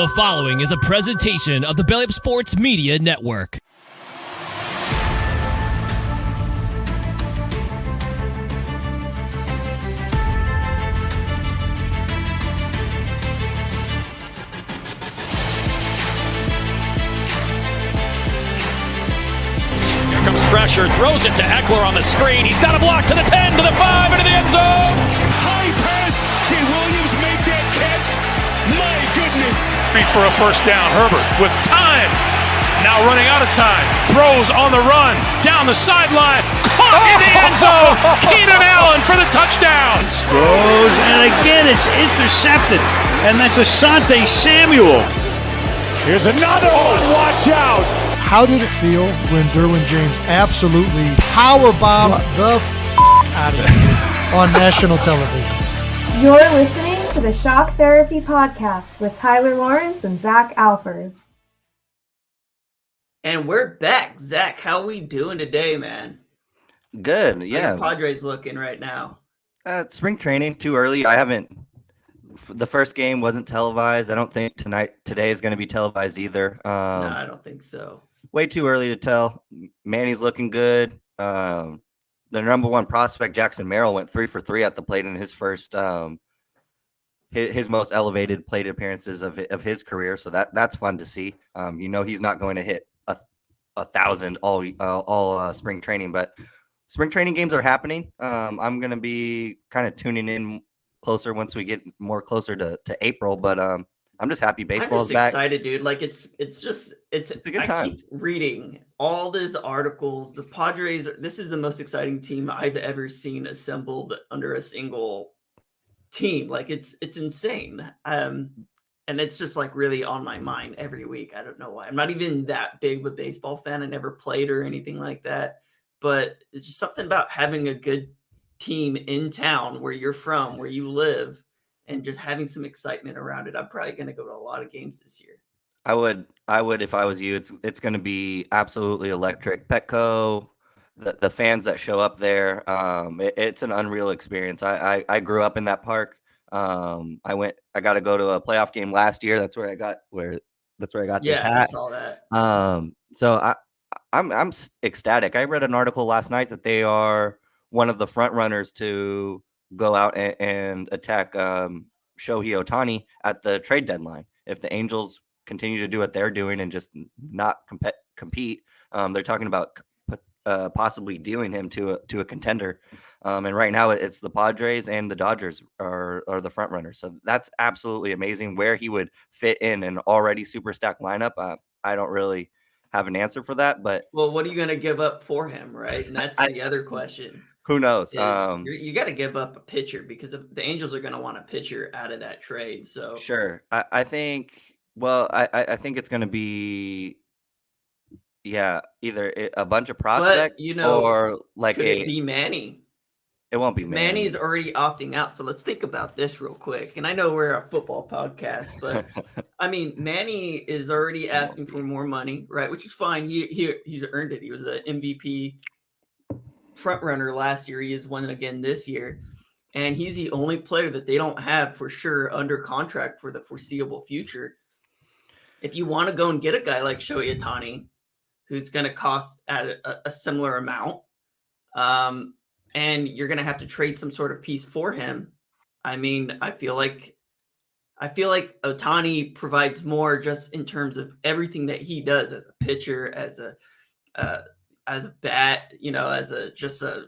The following is a presentation of the Belly Up Sports Media Network. Pressure, throws it to Eckler on the screen. He's got a block to the 10, to the 5, into the end zone. High pass. Did Williams make that catch? My goodness. For a first down, Herbert with time. Now running out of time. Throws on the run. Down the sideline. Caught in the end zone. Keenan Allen for the touchdown. Throws, and again it's intercepted. And that's Asante Samuel. Here's another one. Watch out. How did it feel when Derwin James absolutely powerbombed the out of you on national television? You're listening to the Shock Therapy Podcast with Tyler Lawrence and Zach Alfers. And we're back. Zach, how we doing today, man? Good, yeah. How are Padres looking right now? Spring training, too early. The first game wasn't televised. I don't think today is going to be televised either. No, I don't think so. Way too early to tell. Manny's looking good. The number one prospect, Jackson Merrill, went 3 for 3 at the plate in his first, his most elevated plate appearances of his career. So that's fun to see. He's not going to hit 1,000 all spring training, but spring training games are happening. I'm going to be kind of tuning in closer once we get more closer to April, but I'm just happy baseball's back. I'm just excited, dude. Like it's a good time. I keep reading all these articles. The Padres, this is the most exciting team I've ever seen assembled under a single team. Like it's insane. And it's just like really on my mind every week. I don't know why. I'm not even that big of a baseball fan. I never played or anything like that, but it's just something about having a good team in town where you're from, where you live, and just having some excitement around it. I'm probably going to go to a lot of games this year. I would if I was you. It's going to be absolutely electric. Petco, the fans that show up there, it's an unreal experience. I grew up in that park. I got to go to a playoff game last year. That's where I got this hat. I saw that. So I'm ecstatic. I read an article last night that they are one of the front runners to go out and attack Shohei Ohtani at the trade deadline. If the Angels continue to do what they're doing and just not compete, they're talking about possibly dealing him to a contender. And right now it's the Padres and the Dodgers are the front runners. So that's absolutely amazing where he would fit in an already super stacked lineup. I don't really have an answer for that, but what are you going to give up for him, right? And that's the other question. Who knows? You got to give up a pitcher because the Angels are going to want a pitcher out of that trade. So sure, I think. Well, I think it's going to be, either a bunch of prospects, or like could it be Manny? It won't be Manny. Manny's already opting out. So let's think about this real quick. And I know we're a football podcast, but I mean, Manny is already asking for more money, right? Which is fine. He's earned it. He was an MVP front runner last year. He is one again this year, and he's the only player that they don't have for sure under contract for the foreseeable future. If you want to go and get a guy like Shohei Ohtani, who's going to cost at a similar amount, and you're going to have to trade some sort of piece for him, I mean, I feel like Ohtani provides more just in terms of everything that he does as a pitcher, as a bat, as a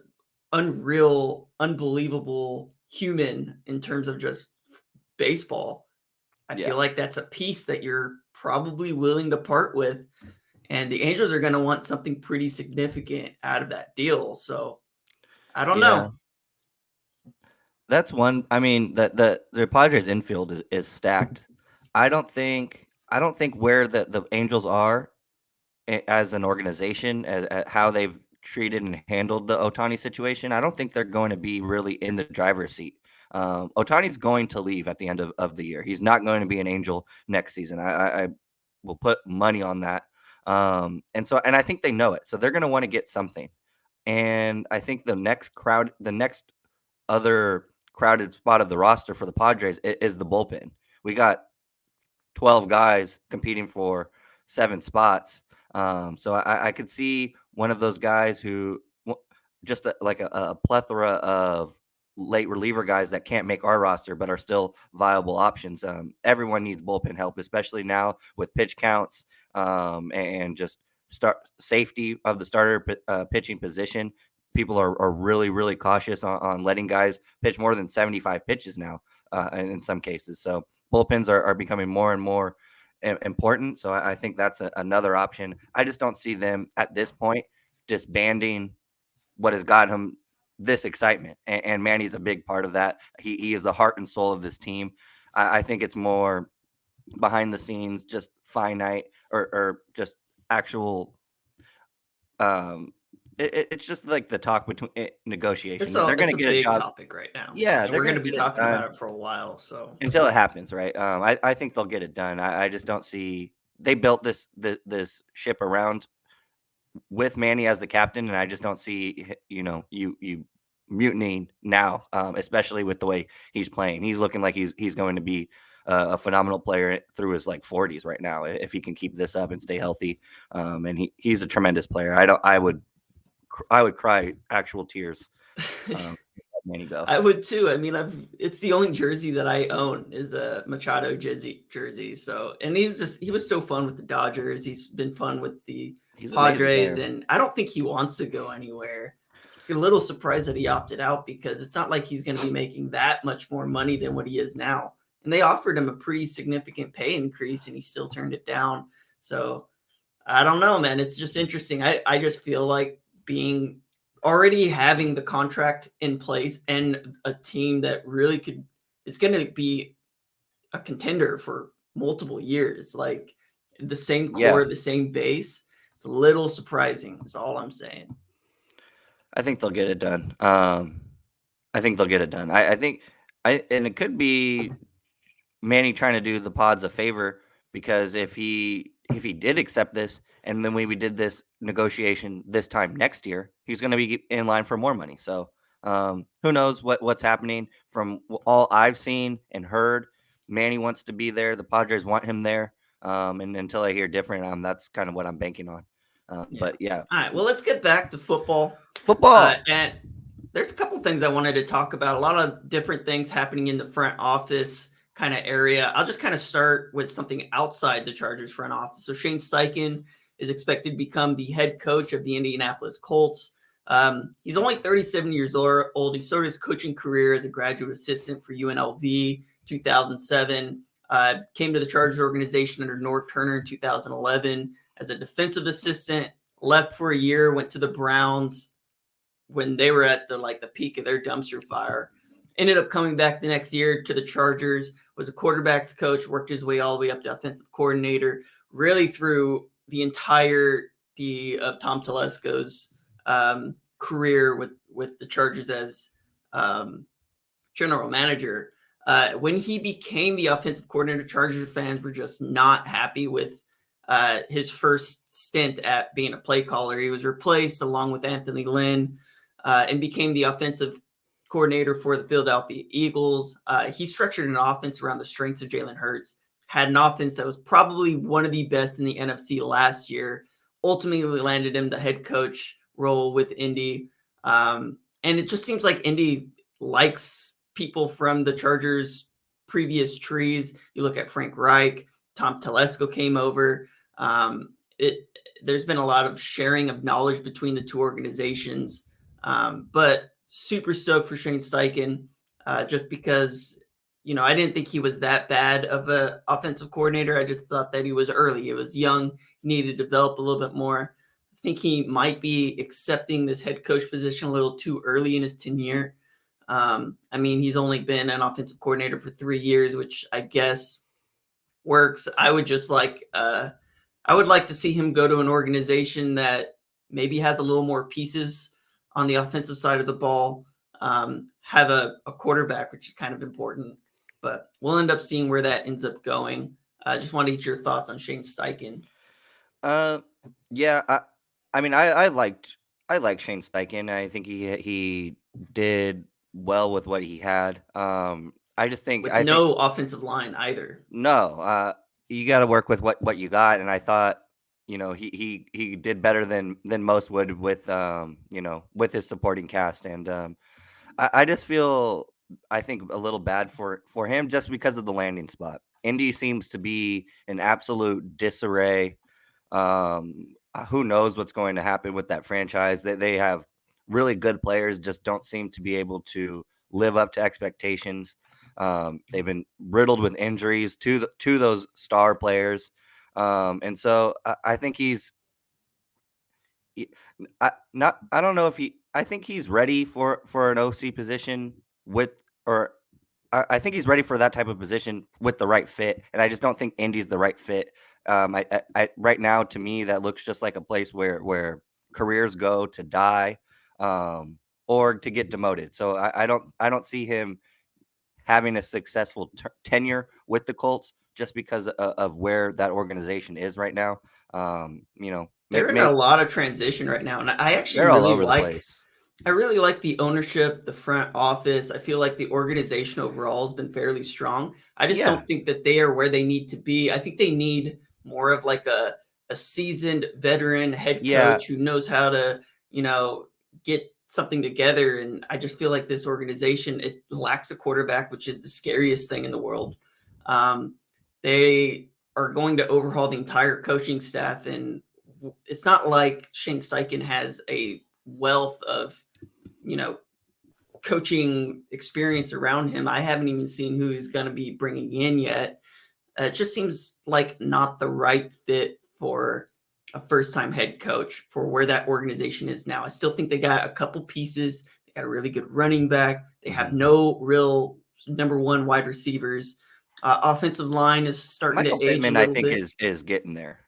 unreal, unbelievable human in terms of just baseball. I feel like that's a piece that you're probably willing to part with, and the Angels are going to want something pretty significant out of that deal. So I don't know. That's one. I mean, the Padres infield is stacked. I don't think where the Angels are as an organization, at how they've treated and handled the Ohtani situation, I don't think they're going to be really in the driver's seat. Ohtani's going to leave at the end of the year. He's not going to be an Angel next season. I will put money on that. And I think they know it. So they're going to want to get something. And I think the next other crowded spot of the roster for the Padres is the bullpen. We got 12 guys competing for 7 spots. So I could see one of those guys who just like a plethora of late reliever guys that can't make our roster but are still viable options. Everyone needs bullpen help, especially now with pitch counts and just start safety of the starter pitching position. People are really, really cautious on letting guys pitch more than 75 pitches now in some cases. So bullpens are becoming more and more important. So I think that's another option. I just don't see them at this point disbanding what has got him this excitement. And Manny's a big part of that. He is the heart and soul of this team. I think it's more behind the scenes, just finite or just actual it's just like the talk between negotiations. They're going to get a job topic right now. Yeah, and we're going to be talking about it for a while. So until it happens, right? I think they'll get it done. I just don't see they built this ship around with Manny as the captain, and I just don't see you mutinying now, especially with the way he's playing. He's looking like he's going to be a phenomenal player through his 40s right now if he can keep this up and stay healthy. And he's a tremendous player. I would cry actual tears. Manny go. I would too. I mean, it's the only jersey that I own is a Machado jersey. So, and he was so fun with the Dodgers. He's been fun with the Padres, and I don't think he wants to go anywhere. It's a little surprised that he opted out because it's not like he's going to be making that much more money than what he is now. And they offered him a pretty significant pay increase, and he still turned it down. So I don't know, man. It's just interesting. I just feel like already having the contract in place and a team that really it's going to be a contender for multiple years, like the same core, the same base. It's a little surprising. That's all I'm saying. I think they'll get it done. I think and it could be Manny trying to do the Pods a favor, because if he did accept this, and then we did this negotiation this time next year, he's going to be in line for more money. So who knows what's happening. From all I've seen and heard, Manny wants to be there. The Padres want him there. And until I hear different, that's kind of what I'm banking on. But yeah. All right. Well, let's get back to football. And there's a couple things I wanted to talk about. A lot of different things happening in the front office kind of area. I'll just kind of start with something outside the Chargers front office. So Shane Steichan is expected to become the head coach of the Indianapolis Colts. He's only 37 years old. He started his coaching career as a graduate assistant for UNLV 2007. Came to the Chargers organization under Norv Turner in 2011 as a defensive assistant. Left for a year, went to the Browns when they were at the peak of their dumpster fire. Ended up coming back the next year to the Chargers. Was a quarterbacks coach. Worked his way all the way up to offensive coordinator. Really through the entirety of Tom Telesco's career with the Chargers as general manager. When he became the offensive coordinator, Chargers fans were just not happy with his first stint at being a play caller. He was replaced along with Anthony Lynn and became the offensive coordinator for the Philadelphia Eagles. He structured an offense around the strengths of Jalen Hurts. Had an offense that was probably one of the best in the NFC last year. Ultimately landed him the head coach role with Indy. And it just seems like Indy likes people from the Chargers' previous trees. You look at Frank Reich, Tom Telesco came over. There's been a lot of sharing of knowledge between the two organizations. But super stoked for Shane Steichan just because – I didn't think he was that bad of an offensive coordinator. I just thought that he was early. He was young. He needed to develop a little bit more. I think he might be accepting this head coach position a little too early in his tenure. He's only been an offensive coordinator for 3 years, which I guess works. I would like to see him go to an organization that maybe has a little more pieces on the offensive side of the ball, have a quarterback, which is kind of important. But we'll end up seeing where that ends up going. I just want to get your thoughts on Shane Steichan. I like Shane Steichan. I think he did well with what he had. I just think no offensive line either. No, you got to work with what you got. And I thought, he did better than most would with, with his supporting cast. And I just feel, I think, a little bad for him just because of the landing spot. Indy seems to be in absolute disarray. Who knows what's going to happen with that franchise? They have really good players, just don't seem to be able to live up to expectations. They've been riddled with injuries to those star players. And so I think I don't know if I think he's ready for an OC position I think he's ready for that type of position with the right fit. And I just don't think Indy's the right fit. Right now, to me, that looks just like a place where careers go to die, or to get demoted. So I don't see him having a successful tenure with the Colts just because of where that organization is right now. They're in a lot of transition right now, and I actually they're really all over like. the place. I really like the ownership, the front office. I feel like the organization overall has been fairly strong. I just don't think that they are where they need to be. I think they need more of like a seasoned veteran head coach who knows how to, get something together. And I just feel like this organization, it lacks a quarterback, which is the scariest thing in the world. They are going to overhaul the entire coaching staff, and it's not like Shane Steichan has a wealth of coaching experience around him. I haven't even seen who he's going to be bringing in yet. It just seems like not the right fit for a first-time head coach for where that organization is now. I still think they got a couple pieces. They got a really good running back. They have no real number one wide receivers. Offensive line is starting Michael to age Pittman, a little I think, bit. is getting there.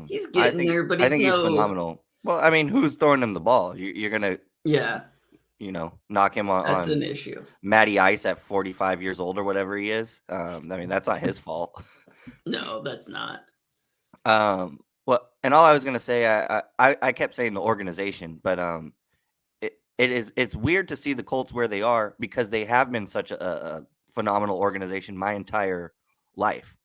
He's getting there, but I think he's phenomenal. Well, I mean, who's throwing him the ball? You're gonna, knock him on. That's an issue. Matty Ice at 45 years old or whatever he is. I mean, that's not his fault. No, that's not. Well, and all I was gonna say, I kept saying the organization, but it's weird to see the Colts where they are because they have been such a phenomenal organization my entire life.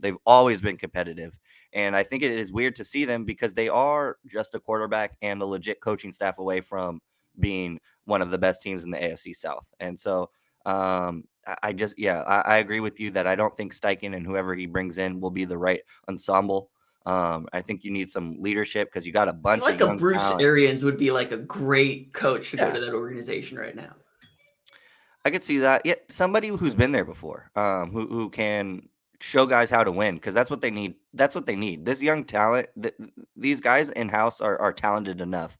They've always been competitive. And I think it is weird to see them because they are just a quarterback and a legit coaching staff away from being one of the best teams in the AFC South. And so I agree with you that I don't think Steichan and whoever he brings in will be the right ensemble. I think you need some leadership because you got a bunch of young Bruce talent. Arians would be like a great coach to go to that organization right now. I could see that. Yeah, somebody who's been there before, who can show guys how to win, because that's what they need. That's what they need. This young talent, these guys in-house are talented enough.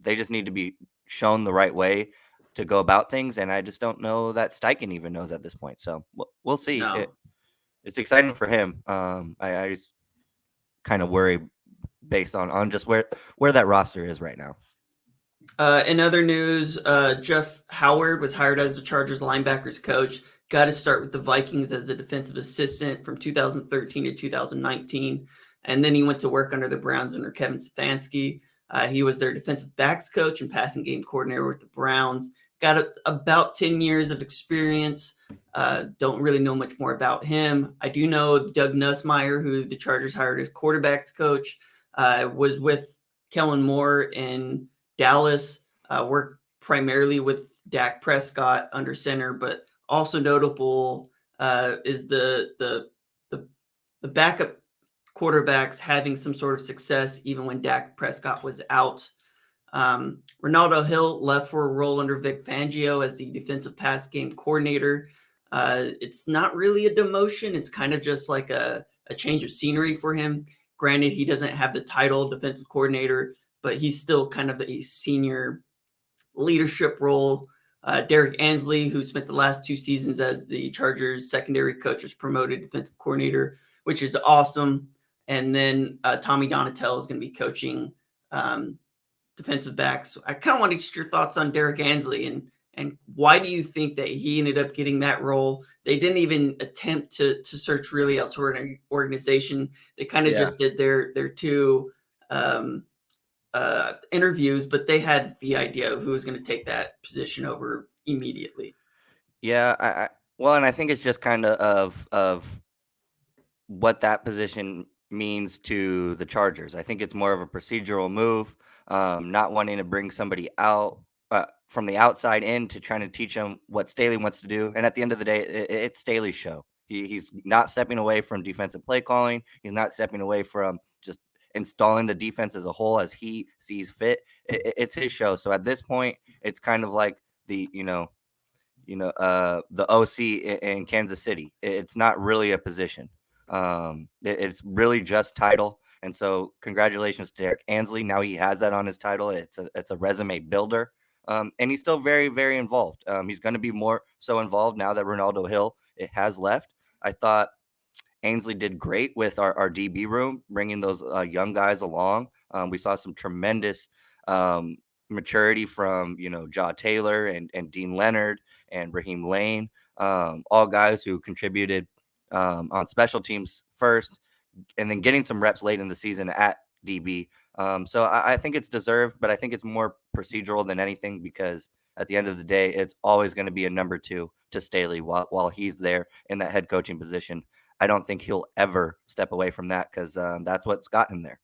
They just need to be shown the right way to go about things, and I just don't know that Steichan even knows at this point. So we'll see. No. It's exciting for him. I just kind of worry based on just where that roster is right now. In other news, Jeff Howard was hired as the Chargers linebackers coach. Got to start with the Vikings as a defensive assistant from 2013 to 2019. And then he went to work under the Browns under Kevin Stefanski. He was their defensive backs coach and passing game coordinator with the Browns. Got about 10 years of experience. Don't really know much more about him. I do know Doug Nussmeier, who the Chargers hired as quarterbacks coach, was with Kellen Moore in Dallas, worked primarily with Dak Prescott under center, but also notable is the backup quarterbacks having some sort of success even when Dak Prescott was out. Renaldo Hill left for a role under Vic Fangio as the defensive pass game coordinator. It's not really a demotion. It's kind of just like a change of scenery for him. Granted, he doesn't have the title defensive coordinator, but he's still kind of a senior leadership role. Derrick Ansley, who spent the last 2 seasons as the Chargers secondary coach, was promoted defensive coordinator, which is awesome. And then Tommy Donnatell is going to be coaching defensive backs. I kind of want to get your thoughts on Derrick Ansley and why do you think that he ended up getting that role? They didn't even attempt to search really elsewhere in an organization. They kind of just did their 2 interviews, but they had the idea of who was going to take that position over immediately. Yeah, and I think it's just kind of what that position means to the Chargers. I think it's more of a procedural move, not wanting to bring somebody out from the outside in to trying to teach them what Staley wants to do. And at the end of the day, it's Staley's show. He's not stepping away from defensive play calling. He's not stepping away from just installing the defense as a whole as he sees fit. It's his show. So at this point, it's kind of like the OC in Kansas City. It's not really a position. It's really just title. And so congratulations to Derrick Ansley. Now he has that on his title. It's a resume builder. And he's still very, very involved. He's going to be more so involved now that Renaldo Hill has left. I thought Ansley did great with our DB room, bringing those young guys along. We saw some tremendous maturity from, Jaw Taylor and Dean Leonard and Raheem Lane, all guys who contributed on special teams first, and then getting some reps late in the season at DB. So I think it's deserved, but I think it's more procedural than anything, because at the end of the day, it's always going to be a number 2 to Staley while he's there in that head coaching position. I don't think he'll ever step away from that, because that's what's got him there.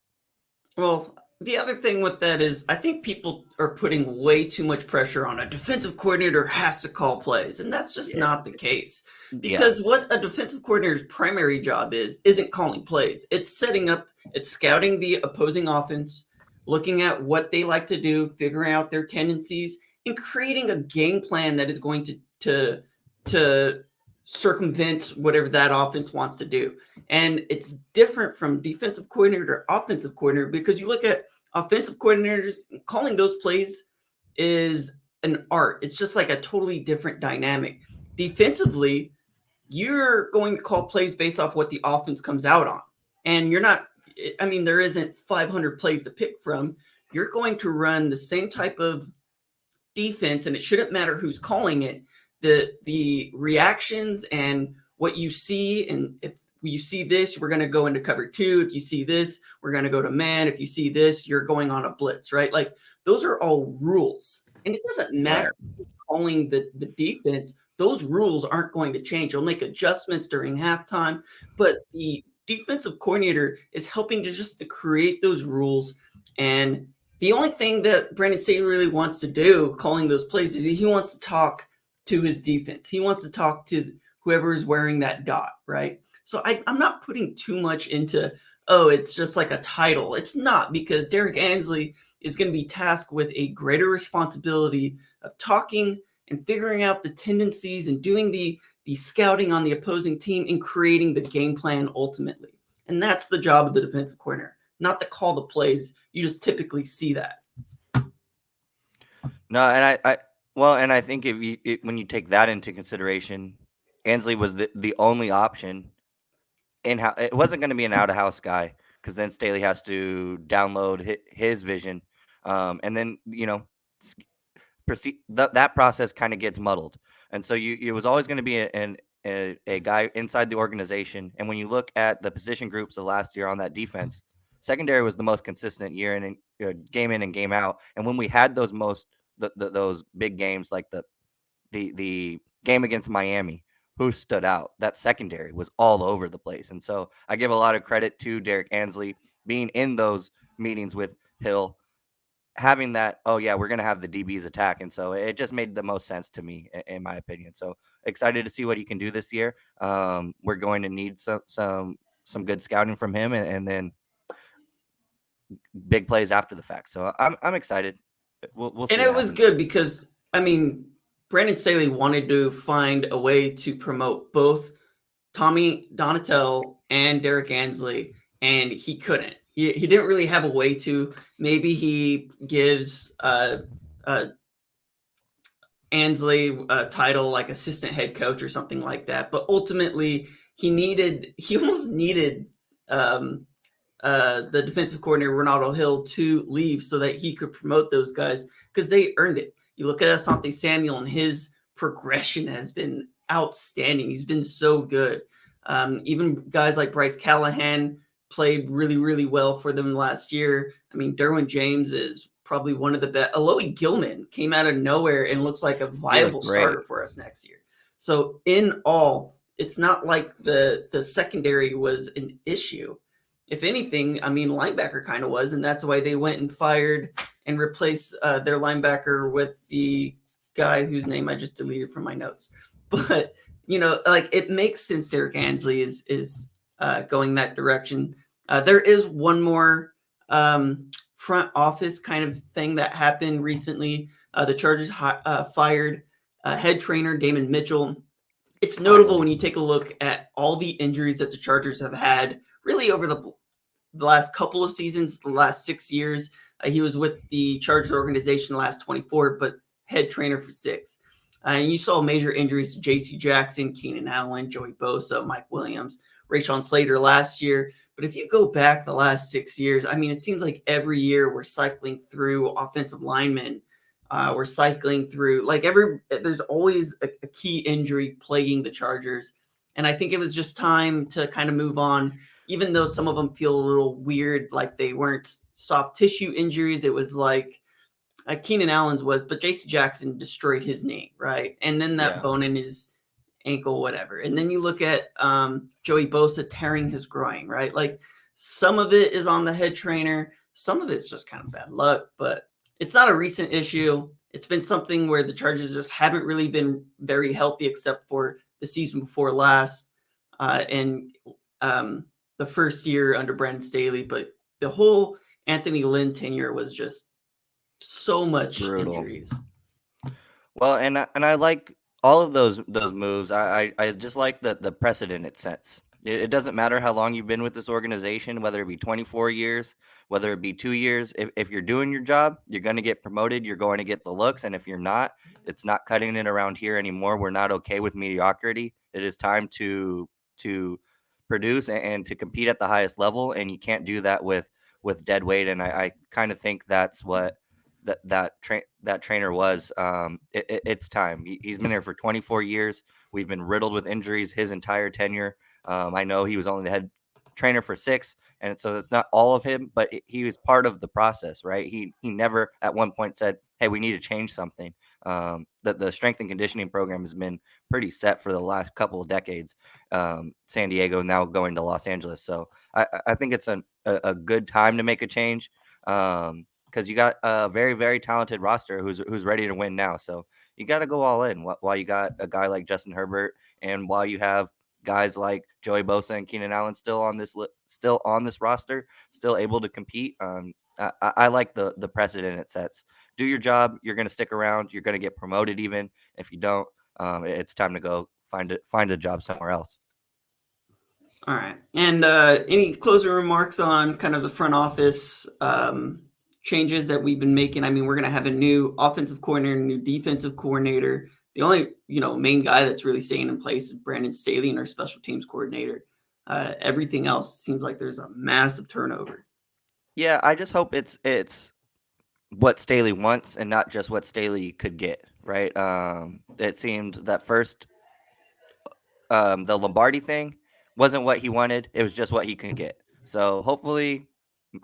Well, the other thing with that is I think people are putting way too much pressure on a defensive coordinator has to call plays, and that's just not the case. Because what a defensive coordinator's primary job isn't calling plays. It's setting up, it's scouting the opposing offense, looking at what they like to do, figuring out their tendencies, and creating a game plan that is going to circumvent whatever that offense wants to do. And it's different from defensive coordinator to offensive coordinator, because you look at offensive coordinators, calling those plays is an art. It's just like a totally different dynamic. Defensively, you're going to call plays based off what the offense comes out on. And you're not, there isn't 500 plays to pick from. You're going to run the same type of defense, and it shouldn't matter who's calling it. The reactions and what you see, and if you see this, we're going to go into cover 2. If you see this, we're going to go to man. If you see this, you're going on a blitz, right? Like, those are all rules, and it doesn't matter calling the defense. Those rules aren't going to change. You'll make adjustments during halftime, but the defensive coordinator is helping to create those rules. And the only thing that Brandon Staley really wants to do, calling those plays, is he wants to talk to his defense. He wants to talk to whoever is wearing that dot, right? So I'm not putting too much into, it's just like a title. It's not, because Derrick Ansley is going to be tasked with a greater responsibility of talking and figuring out the tendencies and doing the scouting on the opposing team and creating the game plan ultimately. And that's the job of the defensive coordinator, not to call the plays. You just typically see that. No, and I think when you take that into consideration, Ansley was the only option. It wasn't going to be an out-of-house guy, because then Staley has to download his vision, and then that process kind of gets muddled. And so it was always going to be a guy inside the organization. And when you look at the position groups of last year on that defense, secondary was the most consistent year in game in and game out. And when we had those those big games, like the game against Miami, who stood out? That secondary was all over the place. And so I give a lot of credit to Derrick Ansley being in those meetings with Hill, having that, we're going to have the DBs attack. And so it just made the most sense to me, in my opinion. So excited to see what he can do this year. We're going to need some good scouting from him, and then big plays after the fact. So I'm excited. We'll see. And it was good because, Brandon Staley wanted to find a way to promote both Tommy Donnatell and Derrick Ansley, and he couldn't. He didn't really have a way to. Maybe he gives Ansley a title like assistant head coach or something like that. But ultimately, he almost needed the defensive coordinator, Renaldo Hill, to leave so that he could promote those guys, because they earned it. You look at Asante Samuel, and his progression has been outstanding. He's been so good. Even guys like Bryce Callahan played really, really well for them last year. Derwin James is probably one of the best. Alohi Gilman came out of nowhere and looks like a viable starter for us next year. So in all, it's not like the secondary was an issue. If anything, I mean, linebacker kind of was, and that's why they went and fired and replaced their linebacker with the guy whose name I just deleted from my notes. But, like, it makes sense Derrick Ansley is going that direction. There is one more front office kind of thing that happened recently. The Chargers fired head trainer Damon Mitchell. It's notable when you take a look at all the injuries that the Chargers have had really over the last couple of seasons, the last 6 years. He was with the Chargers organization the last 24, but head trainer for 6. And you saw major injuries to J.C. Jackson, Keenan Allen, Joey Bosa, Mike Williams, Rashawn Slater last year. But if you go back the last 6 years, I mean, it seems like every year we're cycling through offensive linemen. We're cycling through there's always a key injury plaguing the Chargers. And I think it was just time to kind of move on, even though some of them feel a little weird, like they weren't soft tissue injuries. It was like Keenan Allen's was, but J.C. Jackson destroyed his knee, right? And then that bone in his ankle, whatever. And then you look at Joey Bosa tearing his groin, right? Like some of it is on the head trainer. Some of it's just kind of bad luck, but it's not a recent issue. It's been something where the Chargers just haven't really been very healthy except for the season before last and the first year under Brandon Staley. But the whole Anthony Lynn tenure was just so much injuries. Well, and I like all of those moves. I just like the precedent it sets. It doesn't matter how long you've been with this organization, whether it be 24 years, whether it be 2 years. If you're doing your job, you're going to get promoted. You're going to get the looks. And if you're not, it's not cutting it around here anymore. We're not okay with mediocrity. It is time to produce and to compete at the highest level. And you can't do that with dead weight. And I kind of think that's what that trainer was. It's time. He's been here for 24 years. We've been riddled with injuries his entire tenure. I know he was only the head trainer for 6, and so it's not all of him, but he was part of the process, right? He never at one point said, hey, we need to change something. The strength and conditioning program has been pretty set for the last couple of decades. San Diego now going to Los Angeles. So I think it's a good time to make a change because you got a very, very talented roster who's ready to win now. So you got to go all in while you got a guy like Justin Herbert and while you have guys like Joey Bosa and Keenan Allen still on this roster, still able to compete. I like the precedent it sets. Do your job. You're going to stick around. You're going to get promoted. Even if you don't, it's time to go find a job somewhere else. All right. And any closing remarks on kind of the front office changes that we've been making? I mean, we're going to have a new offensive coordinator, new defensive coordinator. The only, main guy that's really staying in place is Brandon Staley and our special teams coordinator. Everything else seems like there's a massive turnover. Yeah, I just hope it's what Staley wants and not just what Staley could get, right? It seemed that first the Lombardi thing wasn't what he wanted. It was just what he could get. So hopefully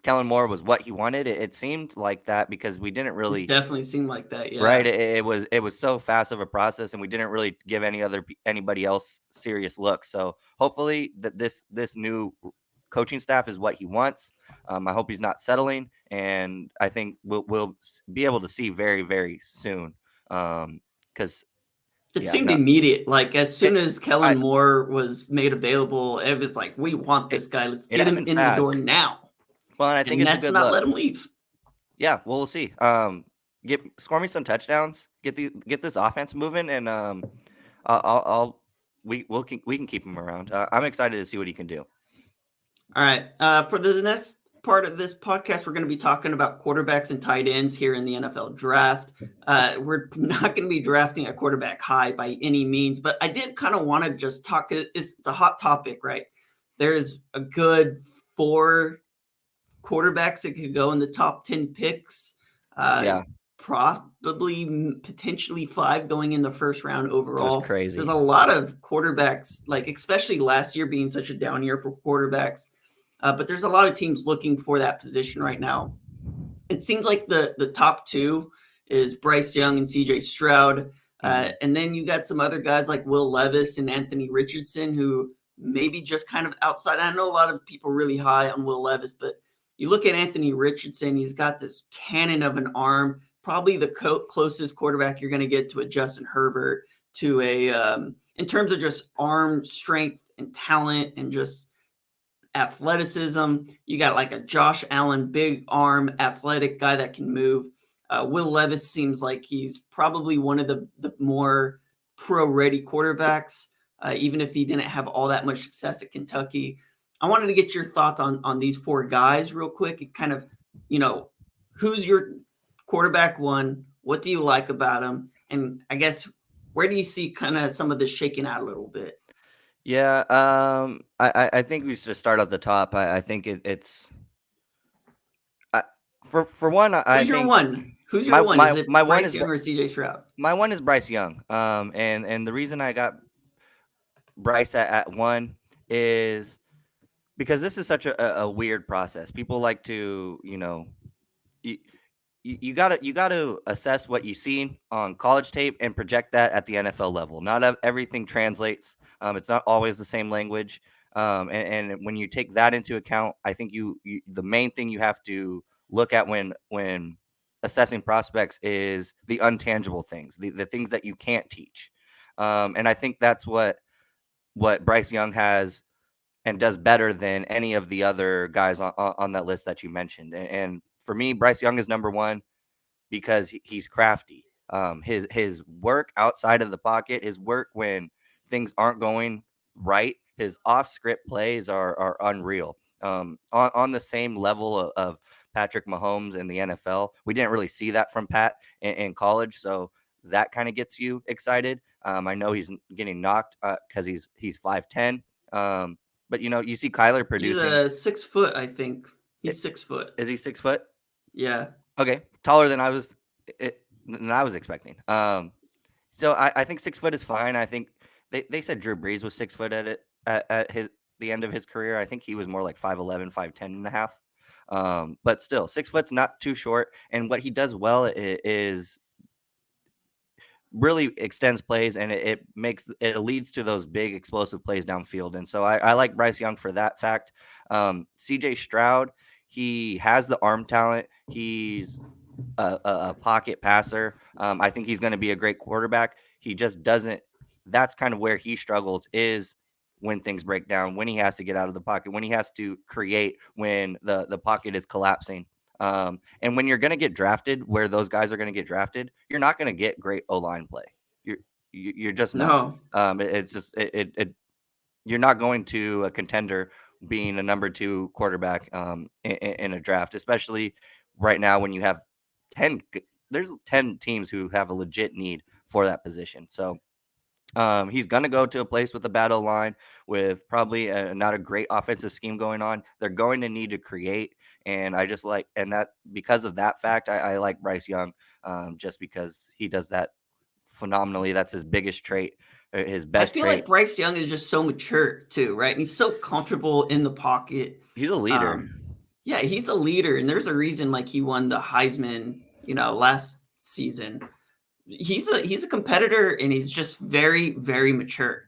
Kellen Moore was what he wanted. It seemed like that because we didn't really. It definitely seemed like that, yeah. Right. It was so fast of a process, and we didn't really give anybody else serious look. So hopefully that this new coaching staff is what he wants. I hope he's not settling, and I think we'll be able to see very, very soon. Because it seemed immediate. Like as soon as Kellen Moore was made available, it was like, we want this guy. Let's get him in the door now. Well, and I think it's a good look. Let him leave. Yeah, well, we'll see. Score me some touchdowns. Get this offense moving, and we can keep him around. I'm excited to see what he can do. All right. For the next part of this podcast, we're going to be talking about quarterbacks and tight ends here in the NFL draft. We're not going to be drafting a quarterback high by any means, but I did kind of want to just talk. It's a hot topic, right? There's a good 4 quarterbacks that could go in the top 10 picks. Probably potentially 5 going in the first round overall. That's crazy. There's a lot of quarterbacks, like especially last year being such a down year for quarterbacks. But there's a lot of teams looking for that position right now. It seems like the top 2 is Bryce Young and CJ Stroud. And then you got some other guys like Will Levis and Anthony Richardson who maybe just kind of outside. I know a lot of people really high on Will Levis, but you look at Anthony Richardson, he's got this cannon of an arm, probably the closest quarterback you're going to get to a Justin Herbert, to in terms of just arm strength and talent and just athleticism. You got like a Josh Allen, big arm, athletic guy that can move. Will Levis seems like he's probably one of the more pro-ready quarterbacks, even if he didn't have all that much success at Kentucky. I wanted to get your thoughts on these four guys real quick and kind of, who's your quarterback one? What do you like about him? And I guess, where do you see kind of some of this shaking out a little bit? Yeah, I think we should start at the top. I think it's for one. Who's your one? Who's your one? Is it Bryce Young or CJ Stroud? My one is Bryce Young. And the reason I got Bryce at one is because this is such a weird process. People like to, you gotta assess what you see on college tape and project that at the NFL level. Not everything translates. It's not always the same language. And when you take that into account, I think the main thing you have to look at when assessing prospects is the untangible things, the things that you can't teach. And I think that's what Bryce Young has and does better than any of the other guys on that list that you mentioned. And for me, Bryce Young is number one because he's crafty. His work outside of the pocket, his work when things aren't going right, his off-script plays are unreal. On the same level of Patrick Mahomes in the NFL. We didn't really see that from Pat in college, so that kind of gets you excited. I know he's getting knocked because he's 5'10", but you see Kyler producing. He's 6 foot, I think. He's 6 foot. Is he 6 foot? Yeah. Okay, taller than I was expecting. So I think 6 foot is fine. I think they said Drew Brees was 6 foot at the end of his career. I think he was more like 5'11", 5'10 and a half. But still, 6 foot's not too short. And what he does well is really extends plays, and it leads to those big explosive plays downfield. And so I like Bryce Young for that fact. CJ Stroud, he has the arm talent. He's a pocket passer. I think he's going to be a great quarterback. He just doesn't. That's kind of where he struggles, is when things break down, when he has to get out of the pocket, when he has to create, when the pocket is collapsing. And when you're going to get drafted, where those guys are going to get drafted, you're not going to get great O-line play. You're just not. It's just you're not going to a contender being a number 2 quarterback in a draft, especially right now when you have 10. There's 10 teams who have a legit need for that position. So he's going to go to a place with a bad O-line, with probably not a great offensive scheme going on. They're going to need to create. And I just like, and that because of that fact, I like Bryce Young just because he does that phenomenally. That's his biggest trait, his best trait. I feel like Bryce Young is just so mature too, right? And he's so comfortable in the pocket. He's a leader. Yeah, he's a leader. And there's a reason like he won the Heisman, last season. He's a competitor, and he's just very, very mature.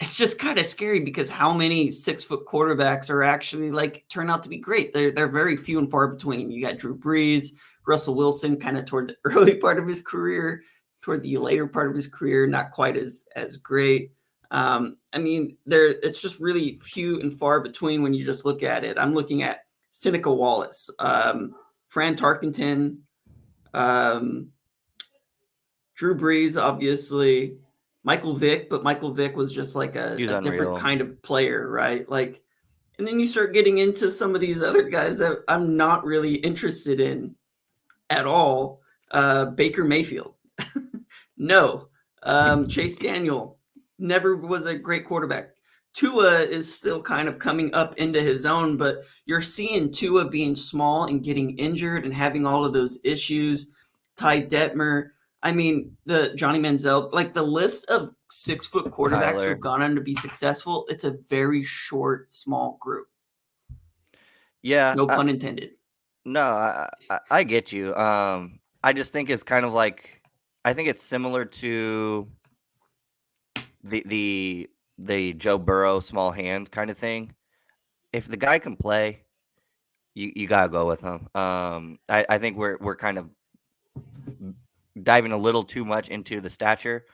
It's just kind of scary because how many 6 foot quarterbacks are actually turn out to be great? They're very few and far between. You got Drew Brees, Russell Wilson, kind of toward the early part of his career, toward the later part of his career, not quite as great. It's just really few and far between when you just look at it. I'm looking at Seneca Wallace, Fran Tarkenton, Drew Brees, obviously, Michael Vick, but Michael Vick was just like a different kind of player, right? And then you start getting into some of these other guys that I'm not really interested in at all. Baker Mayfield. No. Chase Daniel never was a great quarterback. Tua is still kind of coming up into his own, but you're seeing Tua being small and getting injured and having all of those issues. Ty Detmer. The Johnny Manziel, the list of 6 foot quarterbacks who've gone on to be successful, it's a very short, small group. Yeah. No pun intended. No, I get you. I just think it's kind of like think it's similar to the Joe Burrow small hand kind of thing. If the guy can play, you gotta go with him. I think we're kind of diving a little too much into the stature,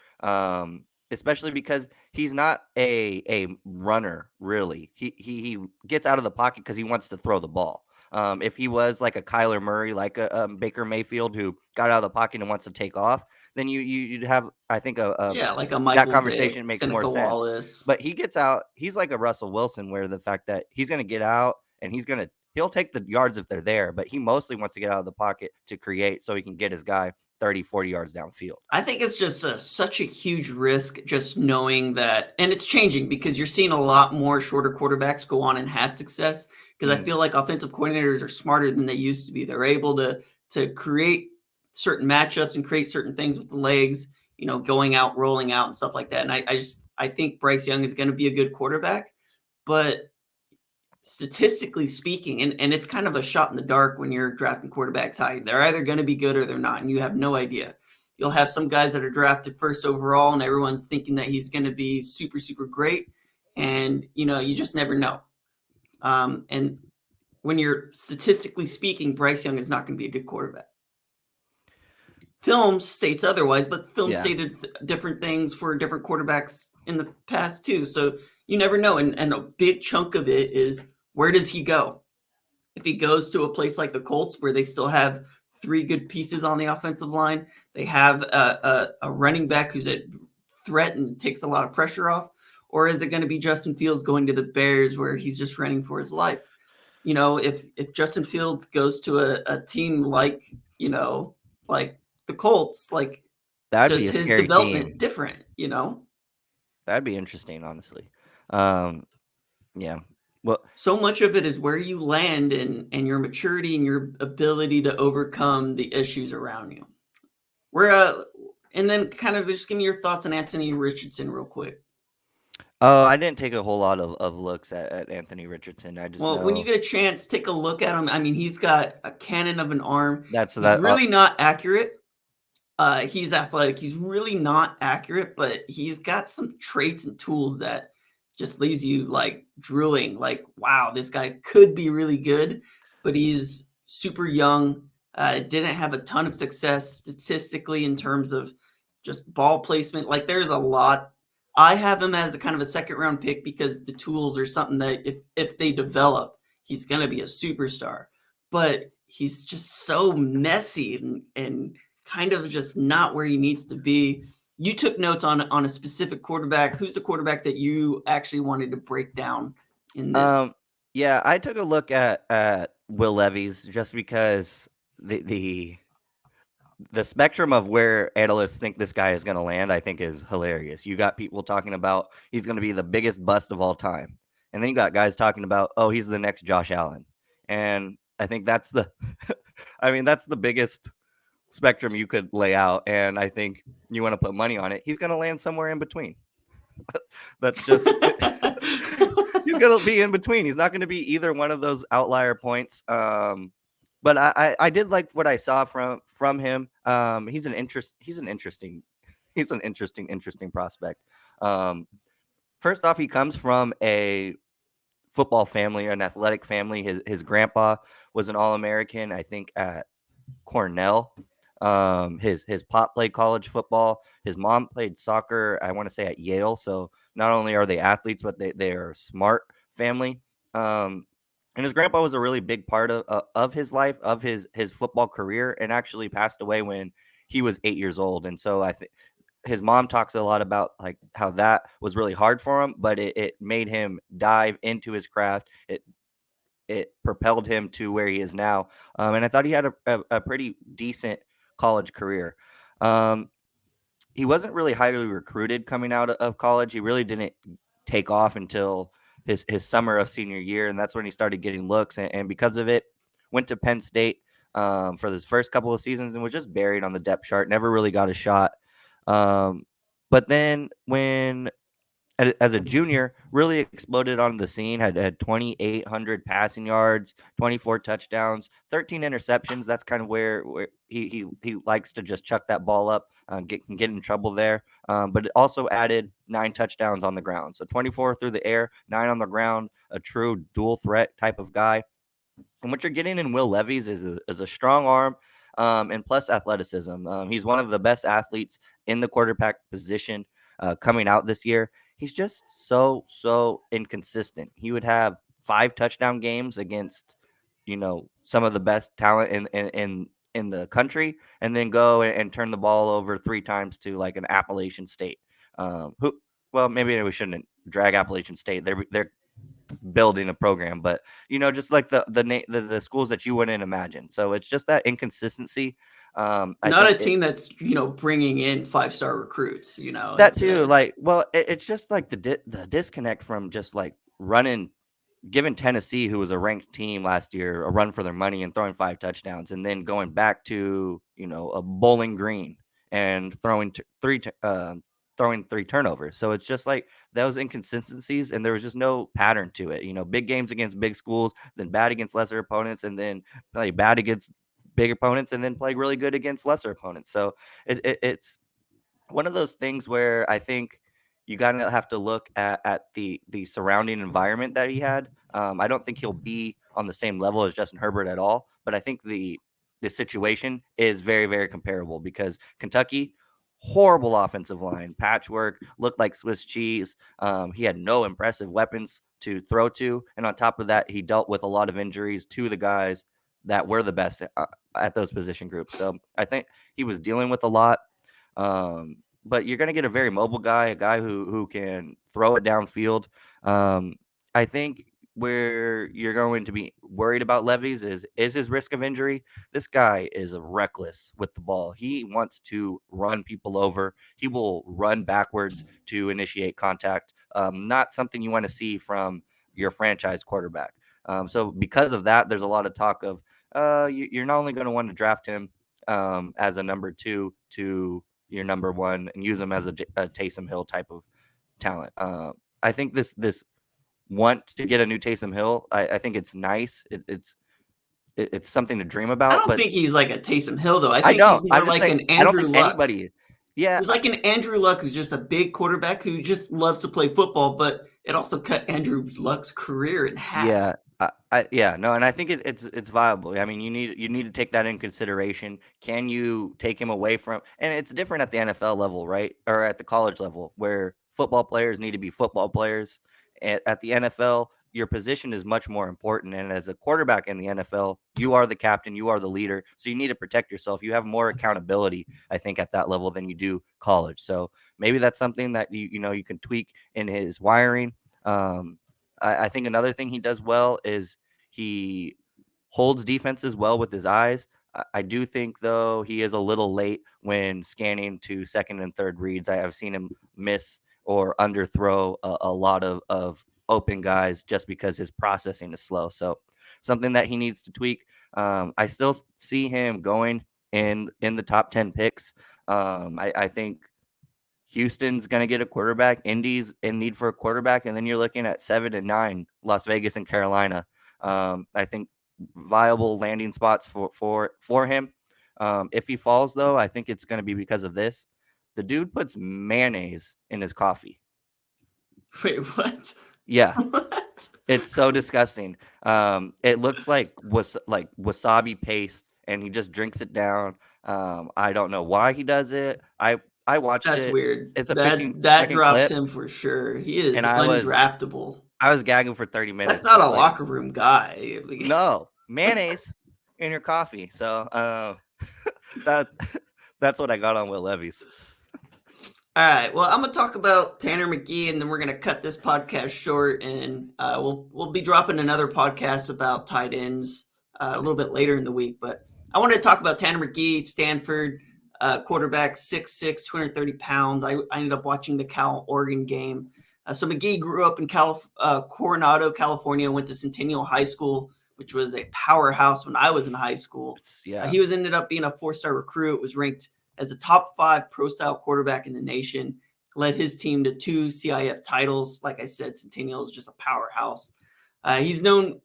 especially because he's not a runner really. He gets out of the pocket because he wants to throw the ball. If he was like a Kyler Murray, like a Baker Mayfield, who got out of the pocket and wants to take off, then you'd have, I think, like a Michael that conversation Vick, makes Seneca more sense. Wallace. But he gets out. He's like a Russell Wilson, where the fact that he's going to get out and he'll take the yards if they're there, but he mostly wants to get out of the pocket to create so he can get his guy 30, 40 yards downfield. I think it's just such a huge risk just knowing that, and it's changing because you're seeing a lot more shorter quarterbacks go on and have success because I feel like offensive coordinators are smarter than they used to be. They're able to create certain matchups and create certain things with the legs, going out, rolling out and stuff like that. And I think Bryce Young is going to be a good quarterback, but statistically speaking, and it's kind of a shot in the dark when you're drafting quarterbacks high. They're either going to be good or they're not, and you have no idea. You'll have some guys that are drafted first overall, and everyone's thinking that he's going to be super, super great, and you just never know. And when you're statistically speaking, Bryce Young is not going to be a good quarterback. Film states otherwise, but film stated different things for different quarterbacks in the past too. So you never know. And a big chunk of it is, where does he go? If he goes to a place like the Colts where they still have 3 good pieces on the offensive line, they have a running back who's a threat and takes a lot of pressure off, or is it going to be Justin Fields going to the Bears where he's just running for his life? If Justin Fields goes to a team like the Colts, like, that'd does be a his scary development team. different? That'd be interesting, honestly. Yeah. Well, so much of it is where you land and your maturity and your ability to overcome the issues around you. And then kind of just give me your thoughts on Anthony Richardson real quick. I didn't take a whole lot of looks at Anthony Richardson. I just when you get a chance, take a look at him. I mean, he's got a cannon of an arm. He's really not accurate. He's athletic. He's really not accurate, but he's got some traits and tools that just leaves you like drooling, like, wow, this guy could be really good, but he's super young. Didn't have a ton of success statistically in terms of just ball placement. Like, there's a lot. I have him as a kind of a second round pick because the tools are something that if they develop, he's going to be a superstar, but he's just so messy and kind of just not where he needs to be. You took notes on a specific quarterback. Who's the quarterback that you actually wanted to break down in this? Yeah, I took a look at Will Levis just because the spectrum of where analysts think this guy is going to land, I think, is hilarious. You got people talking about he's going to be the biggest bust of all time. And then you got guys talking about, oh, he's the next Josh Allen. And I think that's that's the biggest spectrum you could lay out. And I think you want to put money on it, he's going to land somewhere in between. That's just he's going to be in between. He's not going to be either one of those outlier points. But I did like what I saw from him. He's an interesting prospect. First off, he comes from a football family, an athletic family. His grandpa was an All-American, I think, at Cornell. His pop played college football. His mom played soccer, I want to say, at Yale. So not only are they athletes, but they are a smart family. And his grandpa was a really big part of his life, of his football career, and actually passed away when he was 8 years old. And so I think his mom talks a lot about like how that was really hard for him, but it made him dive into his craft. It propelled him to where he is now. And I thought he had a pretty decent college career. He wasn't really highly recruited coming out of college. He really didn't take off until his summer of senior year, and that's when he started getting looks. And because of it, went to Penn State for his first couple of seasons and was just buried on the depth chart. Never really got a shot. But then when as a junior, really exploded on the scene. Had 2,800 passing yards, 24 touchdowns, 13 interceptions. That's kind of where he likes to just chuck that ball up, can get in trouble there. But it also added 9 touchdowns on the ground. So 24 through the air, 9 on the ground, a true dual threat type of guy. And what you're getting in Will Levis is a strong arm, and plus athleticism. He's one of the best athletes in the quarterback position coming out this year. He's just so inconsistent. He would have 5 touchdown games against, some of the best talent in the country, and then go and turn the ball over 3 times to like an Appalachian State. Maybe we shouldn't drag Appalachian State. They're building a program, but just like the schools that you wouldn't imagine. So it's just that inconsistency. Not a team that's bringing in 5-star recruits. That too. It's just like the disconnect from just like giving Tennessee, who was a ranked team last year, a run for their money and throwing 5 touchdowns, and then going back to a Bowling Green and throwing 3 turnovers. So it's just like those inconsistencies, and there was just no pattern to it. Big games against big schools, then bad against lesser opponents, and then play bad against big opponents, and then play really good against lesser opponents. So it's one of those things where I think you gotta have to look at the surrounding environment that he had. I don't think he'll be on the same level as Justin Herbert at all, but I think the situation is very, very comparable because Kentucky, horrible offensive line, patchwork, looked like Swiss cheese. He had no impressive weapons to throw to, and on top of that, he dealt with a lot of injuries to the guys that were the best at those position groups. So I think he was dealing with a lot. But you're going to get a very mobile guy, a guy who can throw it downfield. I think where you're going to be worried about Levis is his risk of injury. This guy is reckless with the ball. He wants to run people over. He will run backwards to initiate contact. Not something you want to see from your franchise quarterback. So because of that, there's a lot of talk of you're not only going to want to draft him as a number 2 to your number 1 and use him as a Taysom Hill type of talent. I think this want to get a new Taysom Hill. I think it's nice. It's something to dream about. I don't think he's like a Taysom Hill though. I think know. he's more like an Andrew Luck. Anybody. Yeah, he's like an Andrew Luck who's just a big quarterback who just loves to play football, but it also cut Andrew Luck's career in half. Yeah. And I think it's viable. I mean, you need to take that in consideration. Can you take him away from? And it's different at the NFL level, right, or at the college level, where football players need to be football players. At the NFL, your position is much more important. And as a quarterback in the NFL, you are the captain, you are the leader, so you need to protect yourself. You have more accountability, I think, at that level than you do college. So maybe that's something that you can tweak in his wiring. I think another thing he does well is he holds defenses well with his eyes. I do think, though, he is a little late when scanning to second and third reads. I have seen him miss or underthrow a lot of open guys just because his processing is slow. So something that he needs to tweak. I still see him going in the top 10 picks. I think Houston's going to get a quarterback. Indy's in need for a quarterback. And then you're looking at 7 and 9, Las Vegas and Carolina. I think viable landing spots for him. If he falls, though, I think it's going to be because of this. The dude puts mayonnaise in his coffee. Wait, what? Yeah. What? It's so disgusting. It looks like wasabi paste, and he just drinks it down. I don't know why he does it. I watched it. That's weird. It's a that drops clip, him for sure. He is and undraftable. I was gagging for 30 minutes. That's not a locker room guy. No, mayonnaise in your coffee. So that's what I got on Will Levis. All right. Well, I'm gonna talk about Tanner McGee, and then we're gonna cut this podcast short, and we'll be dropping another podcast about tight ends a little bit later in the week. But I wanted to talk about Tanner McGee, Stanford quarterback, 6'6", 230 pounds. I ended up watching the Cal-Oregon game. So McGee grew up in Coronado, California, went to Centennial High School, which was a powerhouse when I was in high school. Yeah. He ended up being a 4-star recruit, was ranked as a top 5 pro-style quarterback in the nation. led his team to 2 CIF titles. Like I said, Centennial is just a powerhouse. He's known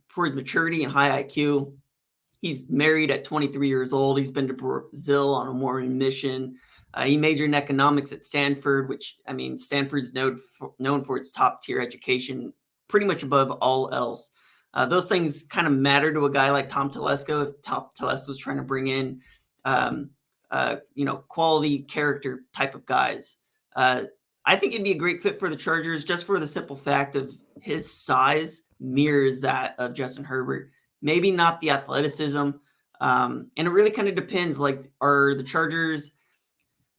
for his maturity and high IQ. He's married at 23 years old. He's been to Brazil on a Mormon mission. He majored in economics at Stanford, which, I mean, Stanford's known for its top-tier education, pretty much above all else. Those things kind of matter to a guy like Tom Telesco. If Tom Telesco's trying to bring in, quality character type of guys, I think it'd be a great fit for the Chargers just for the simple fact of his size mirrors that of Justin Herbert. Maybe not the athleticism, and it really kind of depends. Like, are the Chargers?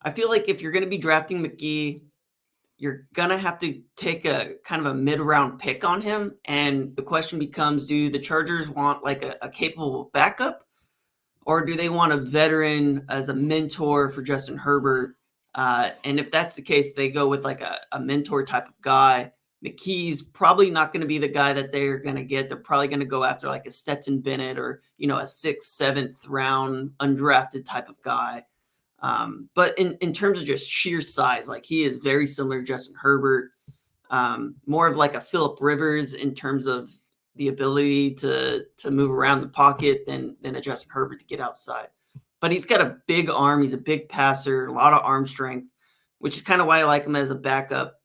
I feel like if you're going to be drafting McGee, you're going to have to take a kind of a mid-round pick on him. And the question becomes, do the Chargers want like a capable backup, or do they want a veteran as a mentor for Justin Herbert? And if that's the case, they go with like a mentor type of guy. McKee's probably not going to be the guy that they're going to get. They're probably going to go after like a Stetson Bennett or, a 6th, 7th round undrafted type of guy. But in terms of just sheer size, like he is very similar to Justin Herbert, more of like a Phillip Rivers in terms of the ability to move around the pocket than a Justin Herbert to get outside. But he's got a big arm. He's a big passer, a lot of arm strength, which is kind of why I like him as a backup.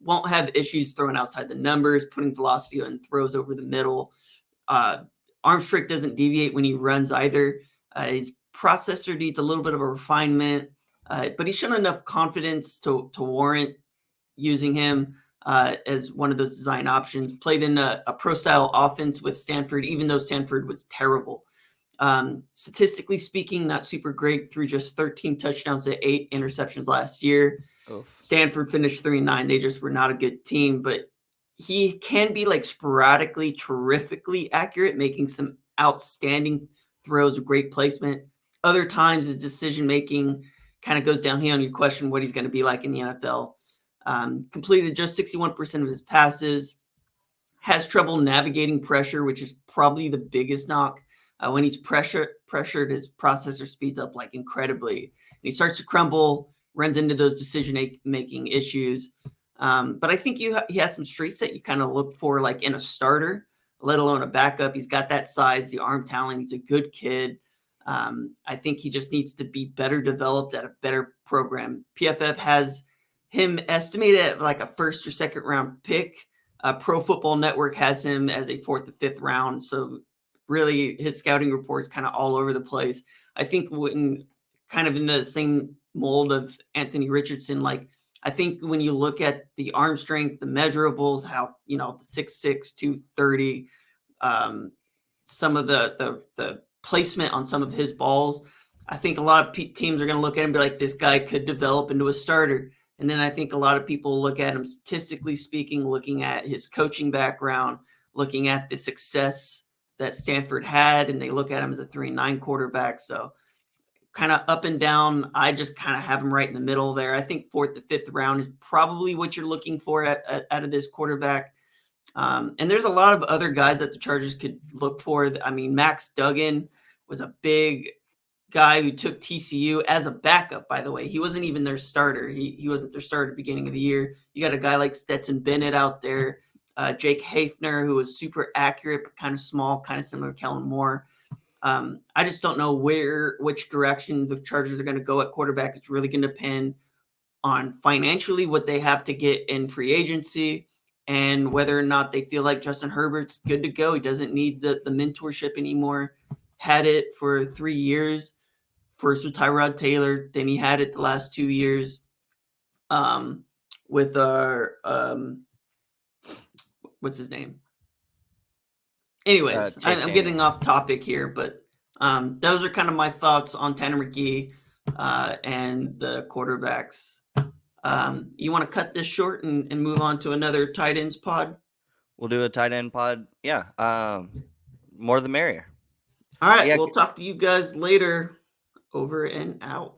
Won't have issues throwing outside the numbers, putting velocity and throws over the middle. Arm strength doesn't deviate when he runs either. His processor needs a little bit of a refinement, but he's shown enough confidence to warrant using him as one of those design options. Played in a pro-style offense with Stanford, even though Stanford was terrible. Statistically speaking, not super great, threw just 13 touchdowns to 8 interceptions last year. Oof. Stanford finished 3-9. They just were not a good team, but he can be like sporadically terrifically accurate, making some outstanding throws with great placement. Other times his decision-making kind of goes downhill and you question what he's going to be like in the NFL. Completed just 61% of his passes, has trouble navigating pressure, which is probably the biggest knock. When he's pressured, his processor speeds up like incredibly. And he starts to crumble, runs into those decision-making issues. But I think he has some traits that you kind of look for like in a starter, let alone a backup. He's got that size, the arm talent. He's a good kid. I think he just needs to be better developed at a better program. PFF has him estimated at like a 1st or 2nd round pick. Pro Football Network has him as a 4th or 5th round. So really his scouting reports kind of all over the place. I think when kind of in the same mold of Anthony Richardson, like I think when you look at the arm strength, the measurables, how, the 6'6", 230, some of the placement on some of his balls, I think a lot of teams are going to look at him and be like, this guy could develop into a starter. And then I think a lot of people look at him statistically speaking, looking at his coaching background, looking at the success that Stanford had, and they look at him as a 3-9 quarterback. So kind of up and down, I just kind of have him right in the middle there. I think 4th to 5th round is probably what you're looking for out of this quarterback. And there's a lot of other guys that the Chargers could look for. I mean, Max Duggan was a big guy who took TCU as a backup, by the way. He wasn't even their starter. He wasn't their starter at the beginning of the year. You got a guy like Stetson Bennett out there, Jake Hafner, who was super accurate, but kind of small, kind of similar to Kellen Moore. I just don't know which direction the Chargers are going to go at quarterback. It's really going to depend on financially what they have to get in free agency and whether or not they feel like Justin Herbert's good to go. He doesn't need the mentorship anymore. Had it for 3 years, first with Tyrod Taylor, then he had it the last 2 years with our what's his name? Anyways, I'm getting off topic here, but those are kind of my thoughts on Tanner McGee and the quarterbacks. You want to cut this short and move on to another tight ends pod? We'll do a tight end pod. Yeah. More the merrier. All right. We'll talk to you guys later. Over and out.